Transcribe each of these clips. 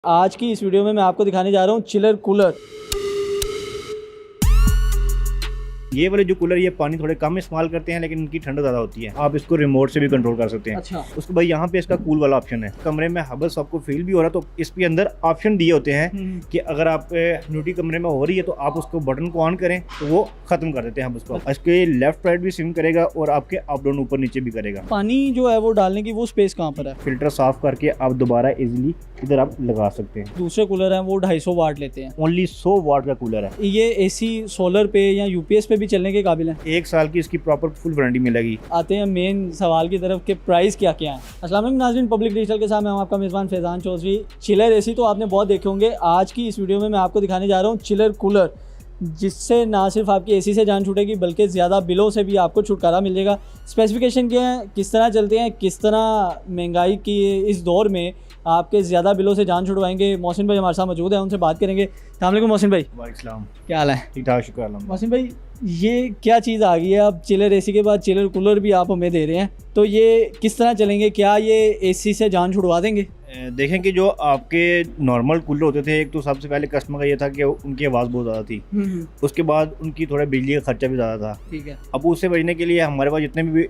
आज की इस वीडियो में मैं आपको दिखाने जा रहा हूँ चिलर कूलर। ये वाले जो कूलर ये पानी थोड़े कम इस्तेमाल करते हैं लेकिन इनकी ठंड ज़्यादा होती है। आप इसको रिमोट से भी कंट्रोल कर सकते हैं। अच्छा। उसको भाई यहाँ पे इसका कूल वाला ऑप्शन है। कमरे में हबस आपको फील भी हो रहा है तो इसके अंदर ऑप्शन दिए होते हैं कि अगर आप ह्यूमिडिटी कमरे में हो रही है तो आप उसको बटन को ऑन करें तो वो खत्म कर देते हैं हबस को। इसके लेफ्ट राइट भी स्विंग करेगा और आपके अप डाउन ऊपर नीचे भी करेगा। पानी जो है वो डालने की वो स्पेस कहाँ पर है? फिल्टर साफ करके आप दोबारा इजीली इधर आप लगा सकते हैं। दूसरे कूलर हैं वो 250 वाट लेते हैं। ओनली 100 वाट का कूलर है। ये एसी सोलर पे या यूपीएस पे भी चलने के काबिल है। 1 साल की इसकी प्रॉपर फुल वारंटी मिलेगी। आते हैं मेन सवाल की तरफ के प्राइस क्या क्या है। अस्सलाम वालेकुम नाज़रीन, पब्लिक डिजिटल के साथ मैं हूं आपका मेज़बान फैज़ान चौधरी। चिलर एसी तो आपने बहुत देखे होंगे। आज की इस वीडियो में मैं आपको दिखाने जा रहा हूँ चिलर कूलर, जिससे ना सिर्फ आपकी एसी से जान छूटेगी बल्कि ज़्यादा बिलों से भी आपको छुटकारा मिल जाएगा। स्पेसिफिकेशन क्या है, किस तरह चलते हैं, किस तरह महंगाई की इस दौर में आपके ज़्यादा बिलों से जान छुड़वाएंगे। मोहसिन भाई हमारे साथ मौजूद है, उनसे बात करेंगे। अस्सलाम वालेकुम मोहसिन भाई। वालेकुम, क्या हाल है? ठीक ठाक, शुक्र अल्लाह। मोहसिन भाई, ये क्या चीज़ आ गई है? अब चिलर एसी के बाद चिलर कूलर भी आप हमें दे रहे हैं, तो ये किस तरह चलेंगे? क्या ये एसी से जान छुड़वा देंगे? देखें कि जो आपके नॉर्मल कूलर होते थे, एक तो सबसे पहले कस्टमर का ये था कि उनकी आवाज़ बहुत ज़्यादा थी। उसके बाद उनकी थोड़ा बिजली का खर्चा भी ज़्यादा था। ठीक है। अब उससे बचने के लिए हमारे पास जितने भी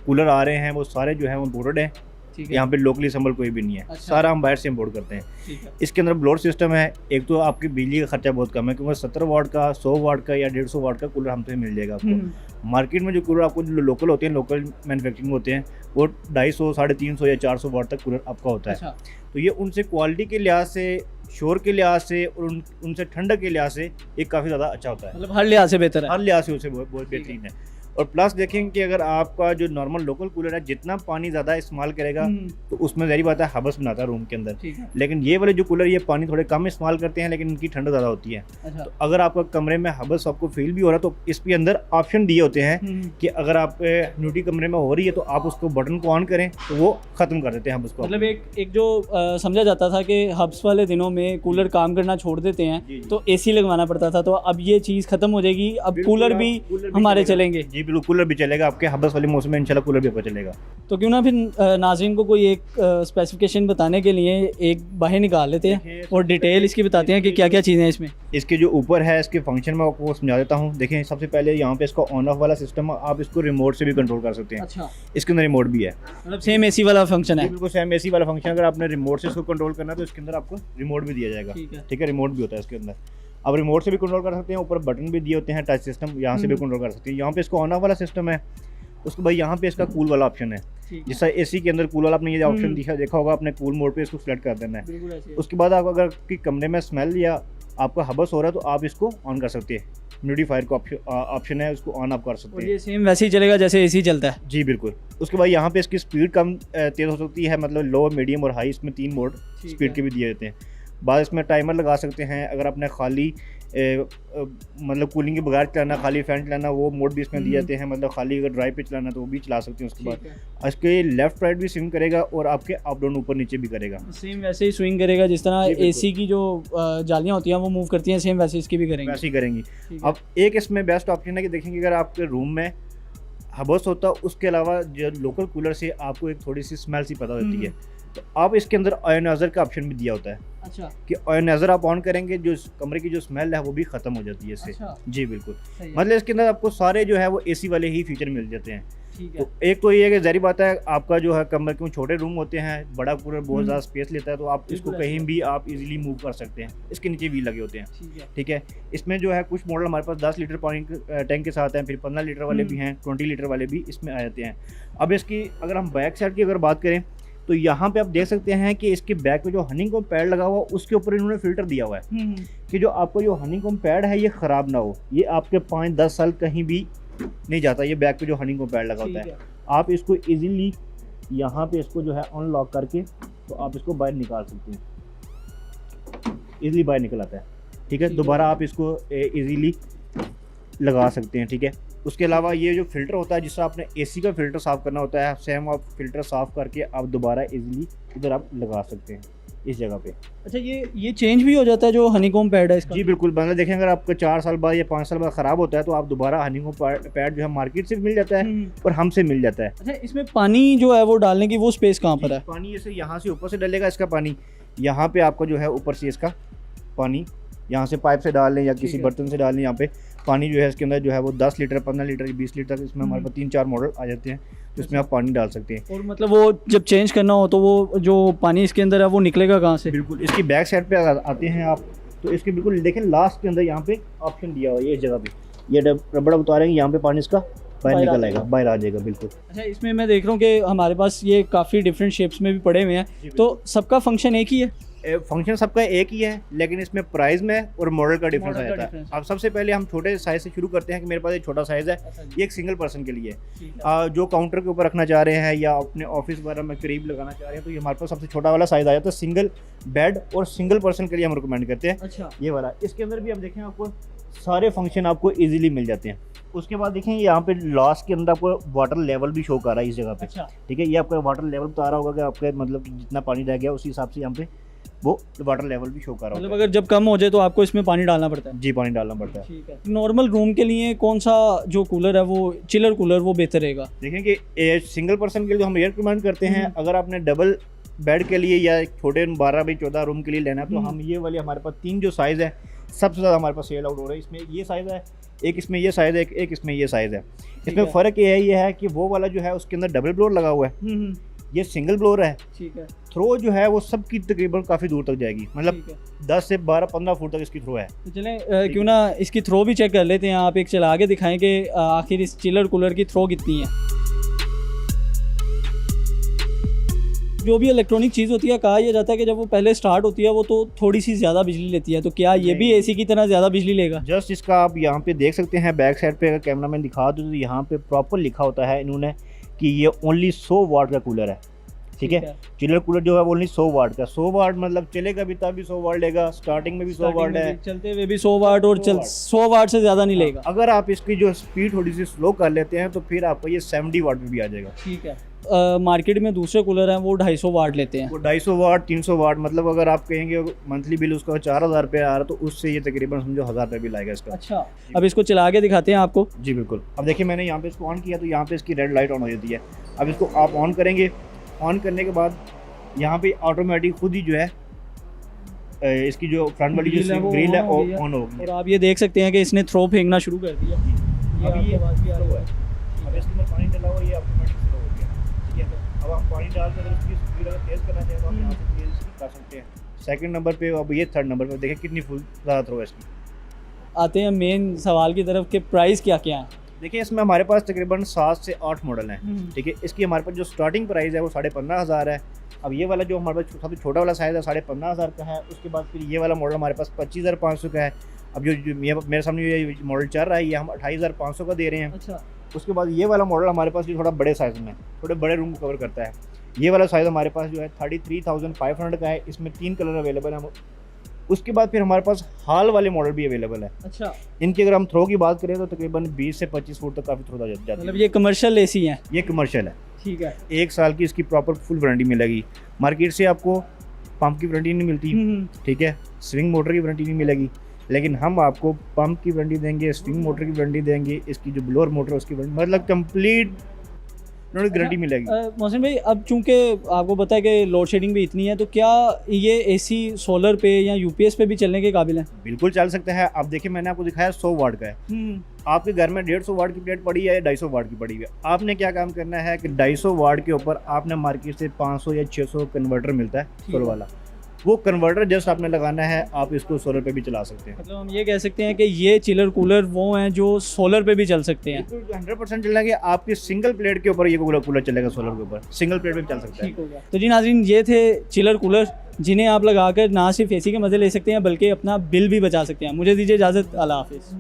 कूलर आ रहे हैं वो सारे जो है वो इम्पोर्टेड हैं। यहाँ पे लोकली संभल कोई भी नहीं है। अच्छा। सारा हम बाहर से इम्पोर्ट करते हैं। ठीक है। इसके अंदर ब्लोअर सिस्टम है। एक तो आपकी बिजली का खर्चा बहुत कम है क्योंकि 70 वाट का, 100 वाट का या 150 वाट का कूलर हमसे मिल जाएगा आपको। मार्केट में जो कूलर आपको जो लोकल होते हैं, लोकल मैन्युफैक्चरिंग होते हैं, वो 250, 350 या 400 वाट तक कूलर आपका होता है। अच्छा। तो ये उनसे क्वालिटी के लिहाज से, शोर के लिहाज से और उनसे ठंडक के लिहाज से ये काफ़ी ज़्यादा अच्छा होता है। मतलब हर लिहाज से बेहतर है। हर लिहाज से उसे बहुत बेहतरीन है। और प्लस देखें कि अगर आपका जो नॉर्मल लोकल कूलर है जितना पानी ज़्यादा इस्तेमाल करेगा तो उसमें ज़ाहिर बात है हबस बनाता है रूम के अंदर। ठीक है। लेकिन ये वाले जो कूलर ये पानी थोड़े कम इस्तेमाल करते हैं लेकिन इनकी ठंड ज़्यादा होती है। अच्छा। तो अगर आपका कमरे में हबस आपको फील भी हो रहा है तो इसके अंदर ऑप्शन दिए होते हैं कि अगर आप ह्यूमिडिटी कमरे में हो रही है तो आप उसको बटन को ऑन करें तो वो ख़त्म कर देते हैं हबस को। मतलब एक जो समझा जाता था कि हब्स वाले दिनों में कूलर काम करना छोड़ देते हैं तो एसी लगवाना पड़ता था, तो अब ये चीज़ खत्म हो जाएगी। अब कूलर भी हमारे चलेंगे। जी बिल्कुल, कूलर भी चलेगा। आपके हबस वाले मौसम में इंशाल्लाह कूलर भी आपका चलेगा। तो क्यों ना फिर नाज़रीन को कोई एक स्पेसिफिकेशन बताने के लिए एक बाहर निकाल लेते हैं और डिटेल इसकी बताते हैं कि क्या क्या चीज़ें हैं इसमें। इसके जो ऊपर है इसके फंक्शन में आपको समझा देता हूँ। देखें, सबसे पहले यहाँ पे इसका ऑन ऑफ वाला सिस्टम आप इसको रिमोट से भी कंट्रोल कर सकते हैं। अच्छा। इसके अंदर रिमोट भी है। मतलब सेम एसी वाला फंक्शन है? बिल्कुल सेम एसी वाला फंक्शन। अगर आपने रिमोट से इसको कंट्रोल करना है तो इसके अंदर आपको रिमोट भी दिया जाएगा। ठीक है, रिमोट भी होता है इसके अंदर। आप रिमोट से भी कंट्रोल कर सकते हैं। ऊपर बटन भी दिए होते हैं, टच सिस्टम, यहाँ से भी कंट्रोल कर सकते हैं। यहाँ पे इसको ऑन ऑफ वाला सिस्टम है। उसके बाद यहाँ पे इसका कूल वाला ऑप्शन है। जैसा एसी के अंदर कूल वाला आपने ये ऑप्शन देखा होगा, अपने कूल मोड पे इसको सेलेक्ट कर देना है। उसके बाद आप अगर कि कमरे में स्मेल या आपका हबस हो रहा है तो आप इसको ऑन कर सकते हैं। ह्यूमिडिफायर का ऑप्शन है, उसको ऑन आप कर सकते हैं। ये सेम वैसे ही चलेगा जैसे एसी चलता है? जी बिल्कुल। उसके बाद यहाँ पे इसकी स्पीड कम तेज़ हो सकती है, मतलब लो, मीडियम और हाई, इसमें 3 मोड स्पीड के भी दिए जाते हैं। बाद इसमें टाइमर लगा सकते हैं। अगर आपने खाली मतलब कूलिंग के बगैर चलाना, खाली फैन चलाना, वो मोड भी इसमें दिए जाते हैं। मतलब खाली अगर ड्राइव पे चलाना तो वो भी चला सकते हैं। उसके बाद इसके लेफ्ट राइट भी स्विंग करेगा और आपके अप डाउन ऊपर नीचे भी करेगा। सेम वैसे ही स्विंग करेगा जिस तरह एसी की जो जालियाँ होती हैं वो मूव करती हैं, सेम वैसे इसकी भी करेंगे। वैसे ही करेंगी। अब एक इसमें बेस्ट ऑप्शन है कि देखेंगे अगर आपके रूम में हबस होता है, उसके अलावा जो लोकल कूलर से आपको एक थोड़ी सी स्मेल सी पता होती है, तो आप इसके अंदर आयोनाइजर का ऑप्शन भी दिया होता है। अच्छा। कि आयोनाइजर आप ऑन करेंगे, जो कमरे की जो स्मेल है वो भी खत्म हो जाती है इससे। अच्छा। जी बिल्कुल। मतलब इसके अंदर आपको सारे जो है वो एसी वाले ही फीचर मिल जाते हैं। तो एक तो ये है कि ज़ाहिर बात है आपका जो है कमरे के छोटे रूम होते हैं, बड़ा कूलर बहुत ज़्यादा स्पेस लेता है, तो आप इसको कहीं भी आप इजीली मूव कर सकते हैं। इसके नीचे व्हील लगे होते हैं। ठीक है। इसमें जो है कुछ मॉडल हमारे पास 10 लीटर पानी टैंक के साथ हैं, फिर 15 लीटर वाले भी हैं, 20 लीटर वाले भी इसमें आ जाते हैं। अब इसकी अगर हम बैक साइड की अगर बात करें तो यहाँ पे आप देख सकते हैं कि इसके बैक पे जो हनीकॉम्ब पैड लगा हुआ है उसके ऊपर इन्होंने फिल्टर दिया हुआ है कि जो आपका जो हनीकॉम्ब पैड है ये ख़राब ना हो। ये आपके 5-10 साल कहीं भी नहीं जाता। ये बैक पे जो हनीकॉम्ब पैड लगा होता है, आप इसको इजीली यहाँ पे इसको जो है अनलॉक करके तो आप इसको बाहर निकाल सकते हैं। इजीली बाहर निकल आता है। ठीक है। दोबारा आप इसको इजीली लगा सकते हैं। ठीक है। उसके अलावा ये जो फ़िल्टर होता है, जिससे आपने एसी का फ़िल्टर साफ़ करना होता है, सेम आप फ़िल्टर साफ़ करके आप दोबारा इजीली इधर आप लगा सकते हैं इस जगह पे। अच्छा, ये चेंज भी हो जाता है जो हनीकॉम्ब पैड है इसका? जी बिल्कुल। मतलब देखें, अगर आपका 4 साल बाद या 5 साल बाद ख़राब होता है तो आप दोबारा हनीकॉम्ब पैड जो है मार्केट से मिल जाता है और हमसे मिल जाता है। अच्छा, इसमें पानी जो है वो डालने की वो स्पेस कहाँ पर है? पानी जैसे यहाँ से ऊपर से डलेगा इसका पानी, यहाँ पे आपका जो है ऊपर से इसका पानी यहाँ से पाइप से डाल लें या किसी है। बर्तन से डाल लें, यहाँ पे पानी जो है इसके अंदर जो है वो 10 लीटर 15 लीटर 20 लीटर, इसमें हमारे पास 3-4 मॉडल आ जाते हैं जिसमें आप पानी डाल सकते हैं। और मतलब वो जब चेंज करना हो तो वो जो पानी इसके अंदर है वो निकलेगा कहाँ से? बिल्कुल इसकी बैक साइड पे आते हैं आप, तो इसके बिल्कुल देखें लास्ट के अंदर यहाँ पे ऑप्शन दिया हुआ है, ये इस जगह पे ये रबड़ बता रहे हैं, यहाँ पे पानी इसका बाहर बाहर आ निकल आएगा, जाएगा। बाहर आ जाएगा बिल्कुल। अच्छा, इसमें मैं देख रहा हूँ कि हमारे पास ये काफ़ी डिफरेंट शेप्स में भी पड़े हुए हैं, तो सबका फंक्शन एक ही है? फंक्शन सबका एक ही है, लेकिन इसमें प्राइस में और मॉडल का डिफरेंस आ मॉडल का जाता है। डिफरेंस। अब सबसे पहले हम छोटे साइज से शुरू करते हैं कि मेरे पास एक छोटा साइज़ है, अच्छा ये एक सिंगल पर्सन के लिए है। ठीक है। जो काउंटर के ऊपर रखना चाह रहे हैं या अपने ऑफिस वगैरह में करीब लगाना चाह रहे हैं, तो ये हमारे पास सबसे छोटा वाला साइज़ आ जाता है। सिंगल बेड और सिंगल पर्सन के लिए हम रिकमेंड करते हैं अच्छा, ये वाला। इसके अंदर भी आप देखें आपको सारे फंक्शन आपको इजीली मिल जाते हैं। उसके बाद देखें यहाँ पे लास्ट के अंदर आपको वाटर लेवल भी शो कर रहा है इस जगह पे, अच्छा, ठीक है। ये आपका वाटर लेवल बता रहा होगा कि आपके मतलब कि जितना पानी रह गया उसी हिसाब से यहाँ पे वो वाटर लेवल भी शो कर रहा मतलब होगा। अगर जब कम हो जाए तो आपको इसमें पानी डालना पड़ता है? जी, पानी डालना पड़ता है। ठीक है। नॉर्मल रूम के लिए कौन सा जो कूलर है वो चिलर कूलर वो बेहतर रहेगा? देखें कि सिंगल पर्सन के लिए हम एयर रिकमेंड करते हैं। अगर आपने डबल बेड के लिए या छोटे 12 बाई 14 रूम के लिए लेना है तो हम ये वाले हमारे पास 3 जो साइज़ है सबसे ज़्यादा हमारे पास सेल आउट हो रहा है। इसमें ये साइज़ है, एक इसमें ये साइज़ है, एक इसमें ये साइज़ है। इसमें है। फ़र्क ये है कि वो वाला जो है उसके अंदर डबल ब्लोअर लगा हुआ है, ये सिंगल ब्लोअर है। ठीक है, थ्रो जो है वो सबकी तकरीबन काफ़ी दूर तक जाएगी, मतलब ठीक है। 10 से 12-15 फुट तक इसकी थ्रो है। तो चलें क्यों ना इसकी थ्रो भी चेक कर लेते हैं। आप एक चला के दिखाएं कि आखिर इस चिलर कूलर की थ्रो कितनी है। जो भी इलेक्ट्रॉनिक चीज़ होती है, कहा यह जाता है कि जब वो पहले स्टार्ट होती है वो तो थोड़ी सी ज़्यादा बिजली लेती है, तो क्या ये भी एसी की तरह ज़्यादा बिजली लेगा? जस्ट इसका आप यहाँ पे देख सकते हैं बैक साइड पे, अगर कैमरा मैन दिखा दो तो यहाँ पे प्रॉपर लिखा होता है इन्होंने कि ये ओनली 100 वाट का कूलर है, ठीक है। चिलर कूलर जो है वो ओनली 100 वाट का, 100 वाट मतलब चलेगा भी तब भी 100 वाट लेगा, स्टार्टिंग में भी 100 वाट है, चलते हुए भी 100 वाट और 100 वाट से ज़्यादा नहीं लेगा। अगर आप इसकी जो स्पीड थोड़ी सी स्लो कर लेते हैं तो फिर आपको ये 70 वाट में भी आ जाएगा। ठीक है। मार्केट में दूसरे कूलर हैं वो 250 वाट लेते हैं। वो 250 वाट 300 वाट, मतलब अगर आप कहेंगे मंथली बिल उसका 4000 रुपये आ रहा है तो उससे ये तकरीबन समझो 1000 रुपये बिल आएगा इसका। अच्छा, अब इसको चला के दिखाते हैं आपको। जी बिल्कुल। अब देखिए मैंने यहाँ पे इसको ऑन किया तो यहाँ पे इसकी रेड लाइट ऑन हो जाती है। अब इसको आप ऑन करेंगे, ऑन करने के बाद यहाँ पे ऑटोमेटिक खुद ही जो है इसकी जो फ्रंट वाली जो ग्रिल है वो ऑन होगी। और आप ये देख सकते हैं कि इसने थ्रो फेंकना शुरू कर दिया। अब ये अब इसके अंदर पानी डाला हुआ, ये ऑटोमेटिक स्लो हो गया, ठीक है। अब आप पानी डाल कर उसकी स्पीड अगर तेज करना चाहें तो आप यहाँ से तेज कर सकते हैं। सेकंड नंबर पे, अब ये थर्ड नंबर पे देखिए कितनी फुल ज़्यादा थ्रो है इसकी। आते हैं मेन सवाल की तरफ कि प्राइस क्या क्या है। देखिए इसमें हमारे पास तकरीबन 7 से 8 मॉडल हैं, ठीक है। इसकी हमारे पास जो स्टार्टिंग प्राइस है वो 15,500 है। अब ये वाला जो हमारे पास सबसे छोटा वाला साइज़ है 15,500 का है। उसके बाद फिर ये वाला मॉडल हमारे पास 25,500 का है। अब जो मेरे सामने ये मॉडल चल रहा है ये हम 28,500 का दे रहे हैं। अच्छा, उसके बाद ये वाला मॉडल हमारे पास जो थोड़ा बड़े साइज़ में, थोड़े बड़े रूम कवर करता है। ये वाला साइज़ हमारे पास जो है 33,500 का है। इसमें 3 कलर अवेलेबल हैं। उसके बाद फिर हमारे पास हाल वाले मॉडल भी अवेलेबल है। अच्छा, इनकी अगर हम थ्रो की बात करें तो तकरीबन 20 से 25 फुट तक काफ़ी थ्रो जाती है। मतलब ये कमर्शियल एसी हैं? ये कमर्शियल है। ठीक है। 1 साल की इसकी प्रॉपर फुल वारंटी मिलेगी। मार्केट से आपको पंप की वारंटी नहीं मिलती, ठीक है, स्विंग मोटर की वारंटी नहीं मिलेगी, लेकिन हम आपको पंप की वारंटी देंगे, स्विंग मोटर की वारंटी देंगे, इसकी जो ब्लोअर मोटर है उसकी वारंटी, मतलब कंप्लीट गारंटी मिलेगी। मोहसिन भाई, अब चूंकि आपको पता है कि लोड शेडिंग भी इतनी है, तो क्या ये एसी सोलर पे या यूपीएस पे भी चलने के काबिल है? बिल्कुल चल सकता है। अब देखिए मैंने आपको दिखाया 100 वाट का है, आपके घर में 150 वाट की प्लेट पड़ी है या 250 वाट की पड़ी है। आपने क्या काम करना है कि 250 वाट के ऊपर आपने मार्केट से 500 या 600 कन्वर्टर मिलता है सोलर वाला, वो कन्वर्टर जस्ट आपने लगाना है, आप इसको सोलर पे भी चला सकते हैं। मतलब हम ये कह सकते हैं कि ये चिलर कूलर वो हैं जो सोलर पे भी चल सकते हैं। 100% चलेंगे। आपकी सिंगल प्लेट के ऊपर ये कूलर चलेगा, सोलर के ऊपर सिंगल प्लेट पे भी चल सकता है। ठीक हो गया। तो जी नाज़रीन, ये थे चिलर कूलर जिन्हें आप लगाकर ना सिर्फ एसी के मज़े ले सकते हैं बल्कि अपना बिल भी बचा सकते हैं। मुझे दीजिए इजाज़त, अल्लाह हाफिज़।